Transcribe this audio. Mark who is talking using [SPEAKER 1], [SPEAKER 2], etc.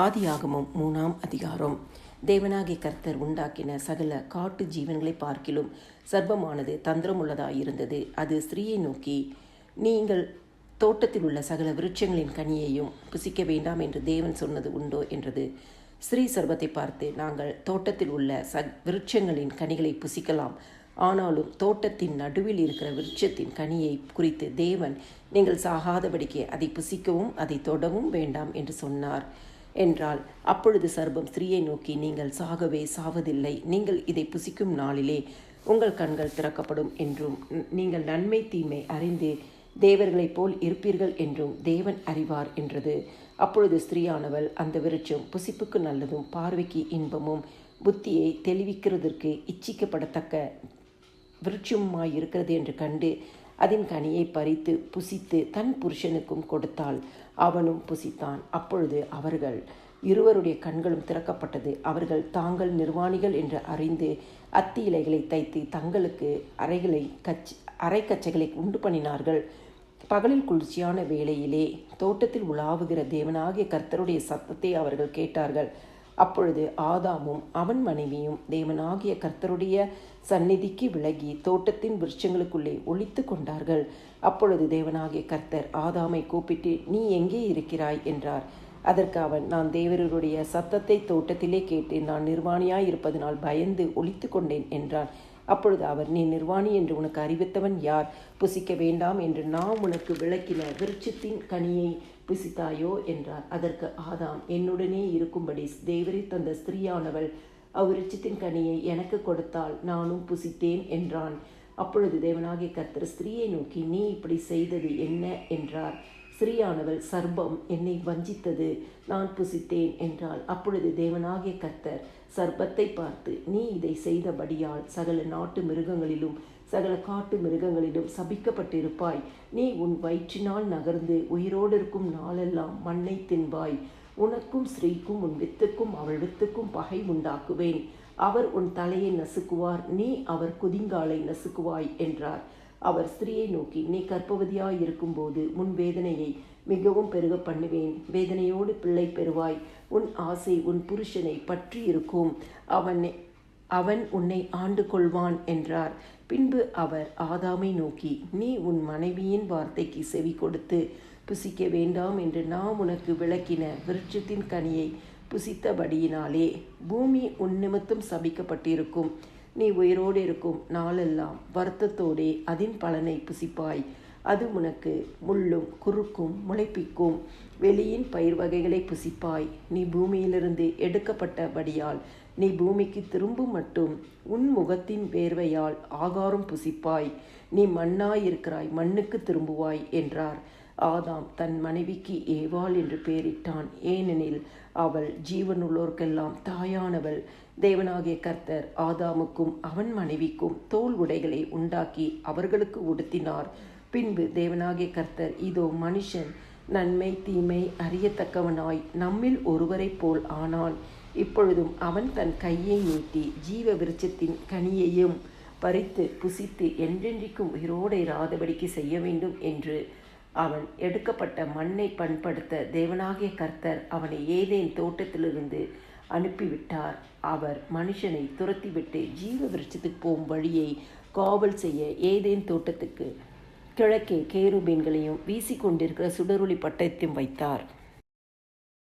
[SPEAKER 1] ஆதியாகமம் 3ஆம் அதிகாரம். தேவனாகிய கர்த்தர் உண்டாக்கின சகல காட்டு ஜீவன்களை பார்க்கிலும் சர்ப்பமானது தந்திரமுள்ளதாயிருந்தது. அது ஸ்திரீயை நோக்கி, நீங்கள் தோட்டத்தில் உள்ள சகல விருட்சங்களின் கனியையும் புசிக்க வேண்டாம் என்று தேவன் சொன்னது உண்டோ என்றது. ஸ்திரீ சர்ப்பத்தை பார்த்து, நாங்கள் தோட்டத்தில் உள்ள விருட்சங்களின் கனிகளை புசிக்கலாம். ஆனாலும் தோட்டத்தின் நடுவில் இருக்கிற விருட்சத்தின் கனியை குறித்து தேவன், நீங்கள் சாகாதபடிக்கு அதை புசிக்கவும் அதை தொடவும் வேண்டாம் என்று சொன்னார் என்றால். அப்பொழுது சர்ப்பம் ஸ்திரீயை நோக்கி, நீங்கள் சாகவே சாவதில்லை. நீங்கள் இதை புசிக்கும் நாளிலே உங்கள் கண்கள் திறக்கப்படும் என்றும் நீங்கள் நன்மை தீமை அறிந்து தேவர்களைப் போல் இருப்பீர்கள் என்றும் தேவன் அறிவார் என்றது. அப்பொழுது ஸ்திரீயானவள், அந்த விருட்சம் புசிப்புக்கு நல்லதும் பார்வைக்கு இன்பமும் புத்தியை தெளிவிக்கிறதற்கு இச்சிக்கப்படத்தக்க விருட்சமாயிருக்கிறது என்று கண்டு அதன் கனியை பறித்து புசித்து தன் புருஷனுக்கும் கொடுத்தாள். அவனும் புசித்தான். அப்பொழுது அவர்கள் இருவருடைய கண்களும் திறக்கப்பட்டது. அவர்கள் தாங்கள் நிர்வாணிகள் என்று அறிந்து அத்தி இலைகளை தைத்து தங்களுக்கு அரைக்கச்சைகளை உண்டு பண்ணினார்கள். பகலில் குளிர்ச்சியான வேளையிலே தோட்டத்தில் உலாவுகிற தேவனாகிய கர்த்தருடைய சத்தத்தை அவர்கள் கேட்டார்கள். அப்பொழுது ஆதாமும் அவன் மனைவியும் தேவனாகிய கர்த்தருடைய சந்நிதிக்கு விலகி தோட்டத்தின் விருட்சங்களுக்குள்ளே ஒளித்து கொண்டார்கள். அப்பொழுது தேவனாகிய கர்த்தர் ஆதாமை கூப்பிட்டு, நீ எங்கே இருக்கிறாய் என்றார். அதற்கு அவன், நான் தேவருடைய சத்தத்தை தோட்டத்திலே கேட்டு நான் நிர்வாணியாய் இருப்பதனால் பயந்து ஒளித்து கொண்டேன் என்றான். அப்பொழுது அவர், நீ நிர்வாணி என்று உனக்கு அறிவித்தவன் யார்? புசிக்க வேண்டாம் என்று நாம் உனக்கு விளக்கின விருட்சத்தின் கனியை புசித்தாயோ என்றார். அதற்கு ஆதாம், என்னுடனே இருக்கும்படி தேவரீர் தந்த ஸ்திரீயானவள் அவ்விருட்சத்தின் கனியை எனக்கு கொடுத்தால் நானும் புசித்தேன் என்றான். அப்பொழுது தேவனாகிய கர்த்தர் ஸ்திரீயை நோக்கி, நீ இப்படி செய்தது என்ன என்றார். ஸ்திரீயானவள், சர்ப்பம் என்னை வஞ்சித்தது, நான் புசித்தேன் என்றாள். அப்பொழுது தேவனாகிய கர்த்தர் சர்ப்பத்தை பார்த்து, நீ இதை செய்தபடியால் சகல நாட்டு மிருகங்களிலும் சகல காட்டு மிருகங்களிலும் சபிக்கப்பட்டிருப்பாய். நீ உன் வயிற்றினால் நகர்ந்து உயிரோடு இருக்கும் நாளெல்லாம் மண்ணை தின்பாய். உனக்கும் ஸ்திரீக்கும் உன் வித்துக்கும் அவள் வித்துக்கும் பகை உண்டாக்குவேன். அவர் உன் தலையை நசுக்குவார், நீ அவர் குதிங்காலை நசுக்குவாய் என்றார். அவர் ஸ்திரீயை நோக்கி, நீ கர்ப்பவதியாய் இருக்கும்போது உன் வேதனையை மிகவும் பெருக பண்ணுவேன். வேதனையோடு பிள்ளை பெறுவாய். உன் ஆசை உன் புருஷனை பற்றி இருக்கும். அவன் உன்னை ஆண்டு கொள்வான் என்றார். பின்பு அவர் ஆதாமை நோக்கி, நீ உன் மனைவியின் வார்த்தைக்கு செவி கொடுத்து புசிக்க வேண்டாம் என்று நாம் உனக்கு விளக்கின விருட்சத்தின் கனியை புசித்தபடியினாலே பூமி உன் நிமித்தம் சபிக்கப்பட்டிருக்கும். நீ உயிரோடு இருக்கும் நாளெல்லாம் வருத்தத்தோடே அதன் பலனை புசிப்பாய். அது உனக்கு முள்ளும் குறுக்கும் முளைப்பிக்கும். வெளியின் பயிர் வகைகளை புசிப்பாய். நீ பூமியிலிருந்து எடுக்கப்பட்டபடியால் நீ பூமிக்கு திரும்பும் மட்டும் உன் முகத்தின் வேர்வையால் ஆகாரம் புசிப்பாய். நீ மண்ணாயிருக்கிறாய், மண்ணுக்கு திரும்புவாய் என்றார். ஆதாம் தன் மனைவிக்கு ஏவாள் என்று பெயரிட்டான். ஏனெனில் அவள் ஜீவனுள்ளோர்க்கெல்லாம் தாயானவள். தேவனாகிய கர்த்தர் ஆதாமுக்கும் அவன் மனைவிக்கும் தோல் உடைகளை உண்டாக்கி அவர்களுக்கு உடுத்தினார். பின்பு தேவனாகிய கர்த்தர், இதோ மனுஷன் நன்மை தீமை அறியத்தக்கவனாய் நம்மில் ஒருவரை போல் ஆனான். இப்பொழுதும் அவன் தன் கையை நீட்டி ஜீவ விருட்சத்தின் கனியையும் பறித்து புசித்து என்றென்றைக்கும் உயிரோடு இராதபடிக்கு செய்ய வேண்டும் என்று அவன் எடுக்கப்பட்ட மண்ணை பண்படுத்த தேவனாகிய கர்த்தர் அவனை ஏதேன் தோட்டத்திலிருந்து அனுப்பிவிட்டார். அவர் மனுஷனை துரத்திவிட்டு ஜீவ விருட்சத்துக்கு போகும் வழியை காவல் செய்ய ஏதேன் தோட்டத்துக்கு கிழக்கே கேருபீன்களையும் வீசிக்கொண்டிருக்கிற சுடரொளி பட்டயத்தையும் வைத்தார்.